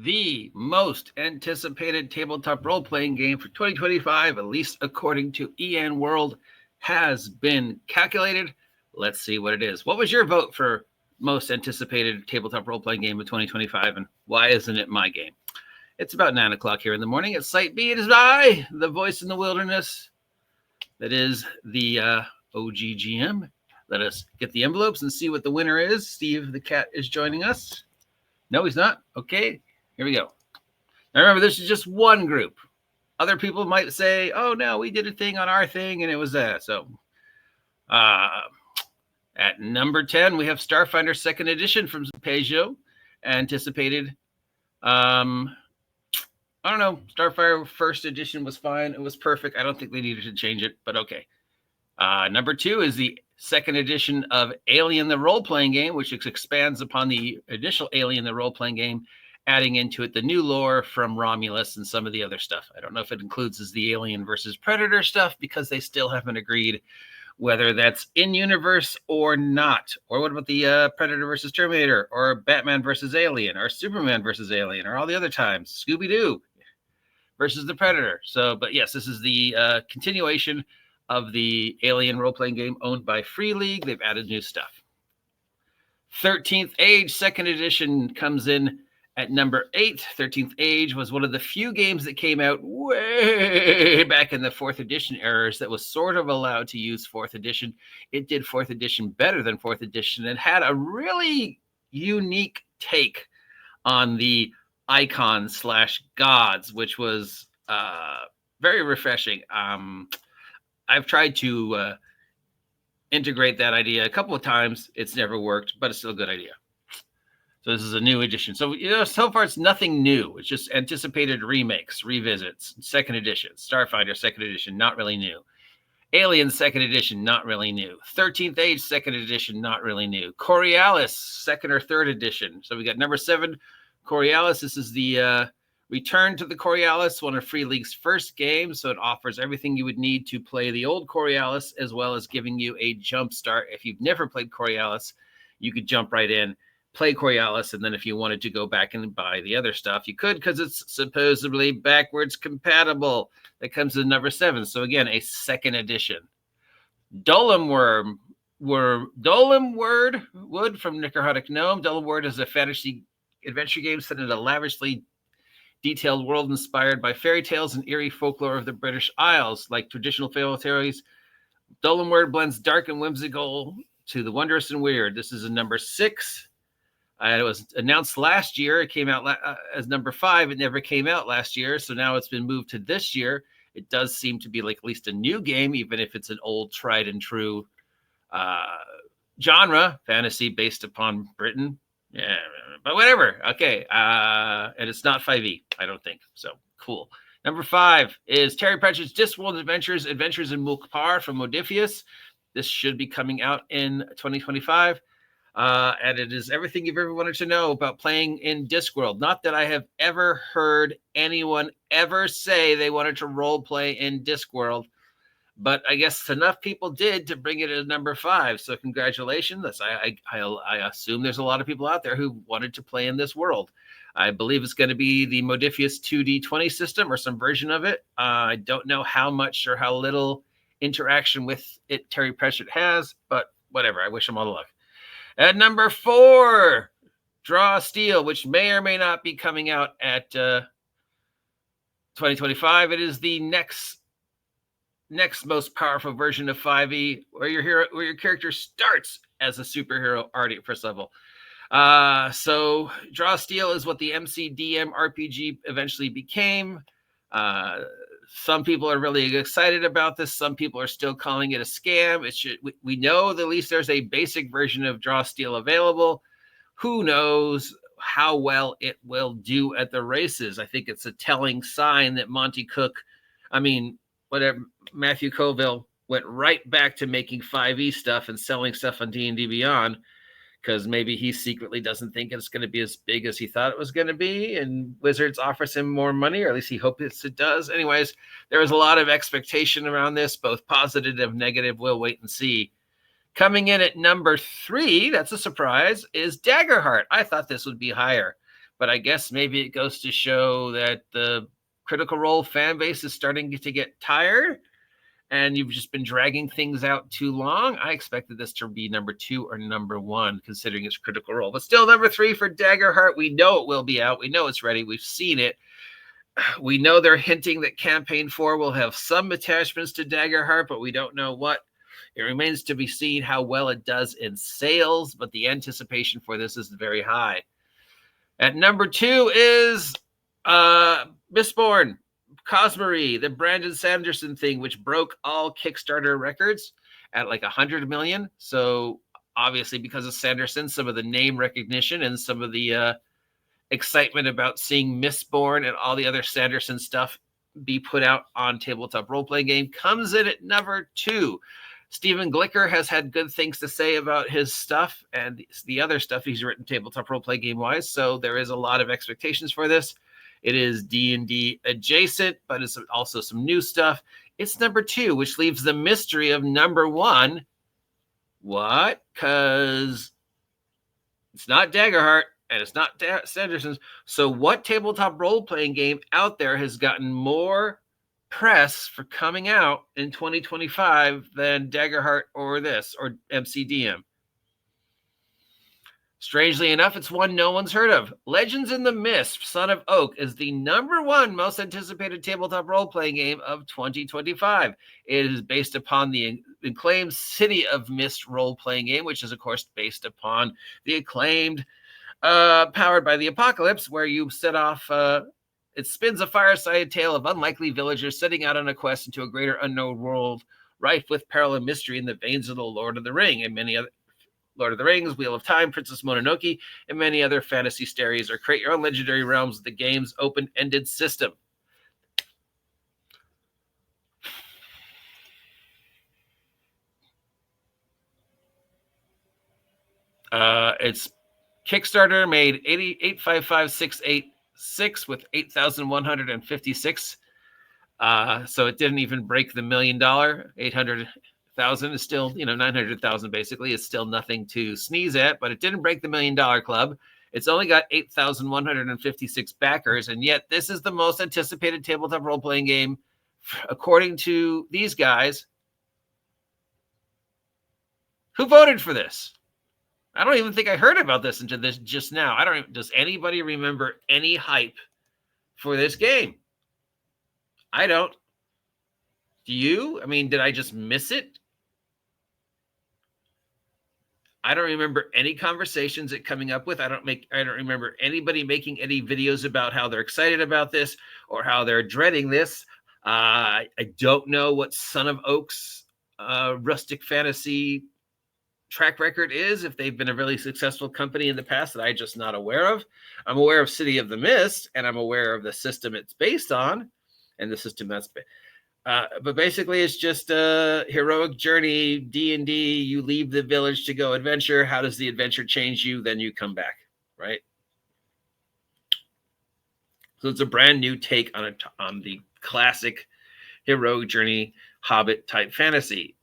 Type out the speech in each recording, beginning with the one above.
the most anticipated tabletop role-playing game for 2025, at least according to EN World, has been calculated. Let's see what it is. What was your vote for most anticipated tabletop role-playing game of 2025, and why isn't it my game? It's about 9 o'clock here in the morning. At Site B, it is I, the voice in the wilderness. That is the OGGM. Let us get the envelopes and see what the winner is. Steve the cat is joining us. No, he's not. Okay, here we go. Now remember, this is just one group. Other people might say, oh, no, we did a thing on our thing, and it was that. So at number 10, we have Starfinder 2nd Edition from Peugeot. Anticipated. I don't know. Starfire 1st Edition was fine. It was perfect. I don't think they needed to change it, but okay. Number 2 is the 2nd edition of Alien the Role-Playing Game, which expands upon the initial Alien the Role-Playing Game, adding into it the new lore from Romulus and some of the other stuff. I don't know if it includes the Alien versus Predator stuff because they still haven't agreed whether that's in-universe or not. Or what about the Predator versus Terminator, or Batman versus Alien, or Superman versus Alien, or all the other times, Scooby-Doo versus the Predator. So, but yes, this is the continuation of the Alien role-playing game owned by Free League. They've added new stuff. 13th Age 2nd Edition comes in at number 8. 13th Age was one of the few games that came out way back in the 4th Edition eras that was sort of allowed to use 4th Edition. It did 4th Edition better than 4th Edition and had a really unique take on the icon/gods, which was very refreshing. I've tried to integrate that idea a couple of times. It's never worked, but it's still a good idea. So this is a new edition. So, so far it's nothing new. It's just anticipated remakes, revisits, 2nd edition. Starfinder 2nd edition, not really new. Alien 2nd edition, not really new. 13th Age 2nd edition, not really new. Coriolis 2nd or 3rd edition. So we got number 7, Coriolis. This is the return to the Coriolis, one of Free League's first games. So it offers everything you would need to play the old Coriolis, as well as giving you a jump start. If you've never played Coriolis, you could jump right in, play Coriolis, and then if you wanted to go back and buy the other stuff, you could, because it's supposedly backwards compatible. That comes in number 7. So again, a 2nd edition. Dolim Wood from Necrotic Gnome. Dolim Word is a fantasy adventure game set in a lavishly detailed world inspired by fairy tales and eerie folklore of the British Isles. Like traditional fairy tales, Dolim Word blends dark and whimsical to the wondrous and weird. This is a number 6. It was announced last year. It came out as number 5. It never came out last year, so now it's been moved to this year. It does seem to be like at least a new game, even if it's an old, tried and true genre, fantasy based upon Britain. Yeah, but whatever. Okay, and it's not 5e, I don't think. So cool. Number 5 is Terry Pratchett's Discworld Adventures in Mulkpar from Modiphius. This should be coming out in 2025. And it is everything you've ever wanted to know about playing in Discworld. Not that I have ever heard anyone ever say they wanted to role play in Discworld, but I guess enough people did to bring it at number 5. So congratulations. I assume there's a lot of people out there who wanted to play in this world. I believe it's going to be the Modiphius 2D20 system or some version of it. I don't know how much or how little interaction with it Terry Pratchett has, but whatever. I wish him all the luck. At number 4, Draw Steel, which may or may not be coming out at 2025. It is the next most powerful version of 5e, where your character starts as a superhero already at first level. So Draw Steel is what the MCDM RPG eventually became. Some people are really excited about this. Some people are still calling it a scam. We know that at least there's a basic version of Draw Steel available. Who knows how well it will do at the races? I think it's a telling sign that Matthew Colville went right back to making 5e stuff and selling stuff on D&D Beyond, because maybe he secretly doesn't think it's going to be as big as he thought it was going to be, and Wizards offers him more money, or at least he hopes it does. Anyways, there was a lot of expectation around this, both positive and negative. We'll wait and see. Coming in at number 3, that's a surprise, is Daggerheart. I thought this would be higher, but I guess maybe it goes to show that the Critical Role fan base is starting to get tired and you've just been dragging things out too long. I expected this to be number 2 or number 1, considering its Critical Role. But still, number 3 for Daggerheart. We know it will be out. We know it's ready. We've seen it. We know they're hinting that Campaign 4 will have some attachments to Daggerheart, but we don't know what. It remains to be seen how well it does in sales, but the anticipation for this is very high. At number 2 is Mistborn. Cosmere, the Brandon Sanderson thing, which broke all Kickstarter records at like 100 million. So obviously because of Sanderson, some of the name recognition and some of the excitement about seeing Mistborn and all the other Sanderson stuff be put out on tabletop role-playing game comes in at number 2. Stephen Glicker has had good things to say about his stuff and the other stuff he's written tabletop role-playing game-wise. So there is a lot of expectations for this. It is D&D adjacent, but it's also some new stuff. It's number 2, which leaves the mystery of number 1. What? Because it's not Daggerheart and it's not Sanderson's. So what tabletop role-playing game out there has gotten more press for coming out in 2025 than Daggerheart or this or MCDM? Strangely enough, it's one no one's heard of. Legends in the Mist, Son of Oak, is the number 1 most anticipated tabletop role-playing game of 2025. It is based upon the acclaimed City of Mist role-playing game, which is, of course, based upon the acclaimed Powered by the Apocalypse, where you set off... it spins a fireside tale of unlikely villagers setting out on a quest into a greater unknown world, rife with peril and mystery in the veins of the Lord of the Ring and many other... Lord of the Rings, Wheel of Time, Princess Mononoke, and many other fantasy stories, or create your own legendary realms with the game's open-ended system. It's Kickstarter made 855,686 with 8,156. So it didn't even break the $1 million. 800,000 is still, 900,000 basically is still nothing to sneeze at, but it didn't break the $1 million club. It's only got 8,156 backers, and yet this is the most anticipated tabletop role-playing game, according to these guys. Who voted for this? I don't even think I heard about this until this just now. Does anybody remember any hype for this game? I don't. Do you? I mean, did I just miss it? I don't remember any conversations it coming up with. I don't remember anybody making any videos about how they're excited about this or how they're dreading this. I don't know what Son of Oak's rustic fantasy track record is, if they've been a really successful company in the past that I'm just not aware of. I'm aware of City of the Mist, and I'm aware of the system it's based on, and the system that's but basically it's just a heroic journey, D&D. You leave the village to go adventure. How does the adventure change you? Then you come back, right? So it's a brand new take on the classic heroic journey Hobbit type fantasy.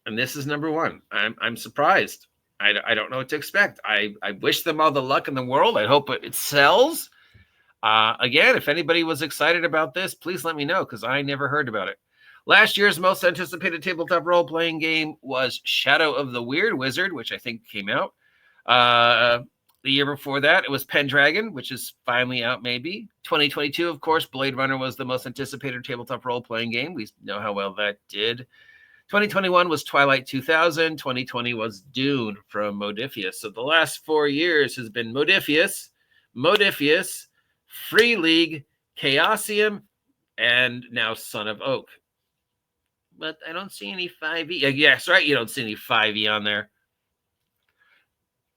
And this is number 1. I'm surprised. I don't know what to expect. I wish them all the luck in the world. I hope it sells. Again, if anybody was excited about this, please let me know, because I never heard about it. Last year's most anticipated tabletop role-playing game was Shadow of the Weird Wizard, which I think came out. The year before that, it was Pendragon, which is finally out maybe. 2022, of course, Blade Runner was the most anticipated tabletop role-playing game. We know how well that did. 2021 was Twilight 2000. 2020 was Dune from Modiphius. So the last 4 years has been Modiphius, Free League, Chaosium, and now Son of Oak. But I don't see any 5e. Yes, right, you don't see any 5e on there.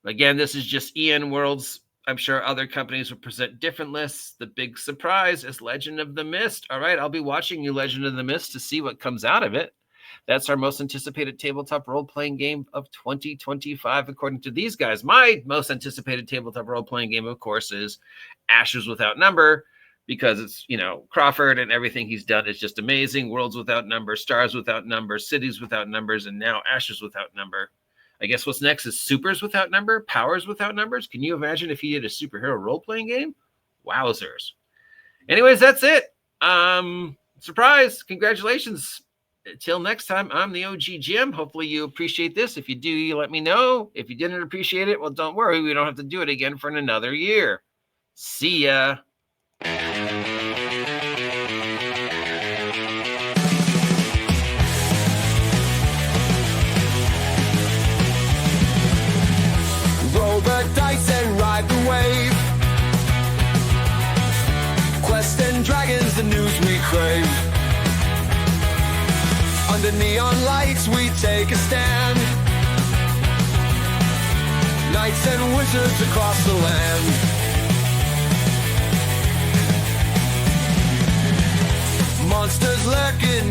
Again, this is just EN Worlds. I'm sure other companies will present different lists. The big surprise is Legend of the Mist. All right, I'll be watching you, Legend of the Mist, to see what comes out of it. That's our most anticipated tabletop role-playing game of 2025, according to these guys. My most anticipated tabletop role-playing game, of course, is Ashes Without Number, because it's, Crawford and everything he's done is just amazing. Worlds Without Number, Stars Without Number, Cities Without Numbers, and now Ashes Without Number. I guess what's next is supers without number, powers without numbers. Can you imagine if he did a superhero role-playing game? Wowzers. Anyways, that's it. Surprise. Congratulations. Until next time, I'm the OG Jim. Hopefully you appreciate this. If you do, you let me know. If you didn't appreciate it, well, don't worry. We don't have to do it again for another year. See ya. Roll the dice and ride the wave. Quest and dragons, the news we crave. Under neon lights we take a stand. Knights and wizards across the land. Monsters lurking